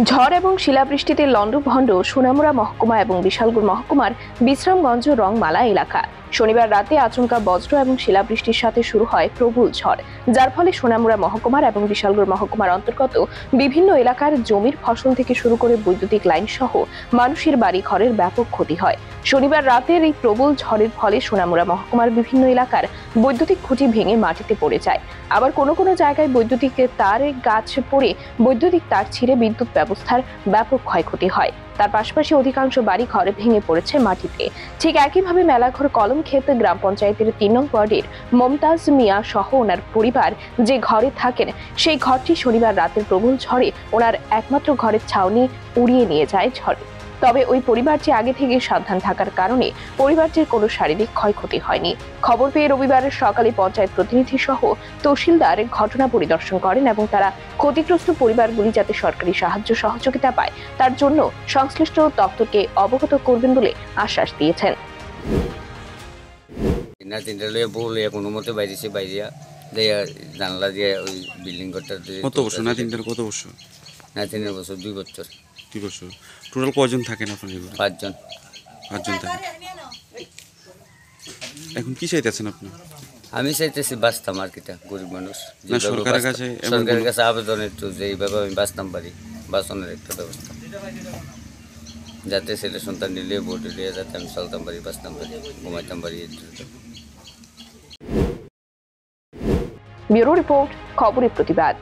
ঝড় এবং শিলাবৃষ্টিতে লন্ডভন্ড সোনামুড়া মহকুমা এবং বিশালগড় মহকুমার বিশ্রামগঞ্জ রংমালা এলাকা। শনিবার রাতে আচমকা বজ্র এবং শিলাবৃষ্টির সাথে শুরু হয় প্রবল ঝড়, যার ফলে সোনামুড়া মহকুমার এবং বিশালগড় মহকুমার অন্তর্গত বিভিন্ন এলাকার জমির ফসল থেকে শুরু করে বৈদ্যুতিক লাইন সহ মানুষের বাড়ি ঘরের ব্যাপক ক্ষতি হয়। শনিবার রাতের এই প্রবল ঝড়ের ফলে সোনামুড়া মহকুমার বিভিন্ন এলাকার বৈদ্যুতিক খুঁটি ভেঙে মাটিতে পড়ে যায়। আবার কোনো কোনো জায়গায় বৈদ্যুতিক তারে গাছ পড়ে বৈদ্যুতিক তার ছিঁড়ে বিদ্যুৎ ব্যবস্থার ব্যাপক ক্ষয়ক্ষতি হয়। তার পাশাপাশি অধিকাংশ বাড়ি ঘর ভেঙে পড়েছে মাটিতে। ঠিক একইভাবে মেলাঘর কলমক্ষেত গ্রাম পঞ্চায়েতের ৩ নং ওয়ার্ডের মমতাজ মিয়া সহ ওনার পরিবার যে ঘরে থাকেন, সেই ঘরটি শনিবার রাতের প্রবল ঝড়ে ওনার একমাত্র ঘরের ছাউনি উড়িয়ে নিয়ে যায় ঝড়ে। তবে ওই পরিবারটি আগে থেকে সাবধান থাকার কারণে পরিবারটির কোনো শারীরিক ক্ষয়ক্ষতি হয়নি। খবর পেয়ে রবিবারের সকালে পঞ্চায়েত প্রতিনিধি সহ তহসিলদার ঘটনা পরিদর্শন করেন এবং তারা ক্ষতিগ্রস্ত পরিবারগুলি যাতে সরকারি সাহায্য সহযোগিতা পায় তার জন্য সংশ্লিষ্ট দপ্তরকে অবগত করবেন বলে আশ্বাস দিয়েছেন। কোনো মতে বাইরেছে বাইরিয়া জানলা দিয়ে ওই বিল্ডিং ঘরটা কত বছর না তিনটার কত বছর না 3 বছর 2 বছর 2 বছর টোটাল কয়জন থাকেন আপনার? 5 জন থাকেন। এখন কি চাইতেছেন আপনি? আমি চাইতেছি বাঁচতাম আর কিটা, গরিব মানুষ না সরকারের কাছে আবেদন একটু যে এইভাবে আমি বাঁচতাম পারি, বাঁচানোর একটা ব্যবস্থা যাতে ছেলে সন্তান নিলে ভোট দিয়ে যাতে আমি চলতাম পারি, বাঁচতাম পারি, ঘুমাইতাম পারি। ব্যুরো রিপোর্ট, খবরের প্রতিবাদ।